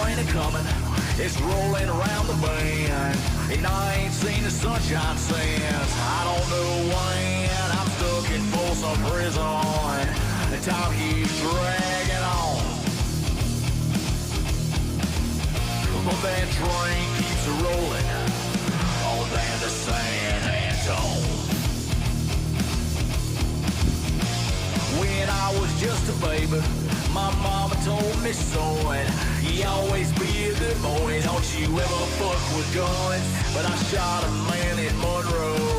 train a-comin', it's rolling around the bend, and I ain't seen the sunshine since I don't know when. I'm stuck in Folsom Prison, the time keeps dragging on, but that train keeps a-rolling all down to San Antone. When I was just a baby, my mama told me, son, you always be a good boy, don't you ever fuck with guns. But I shot a man in Monroe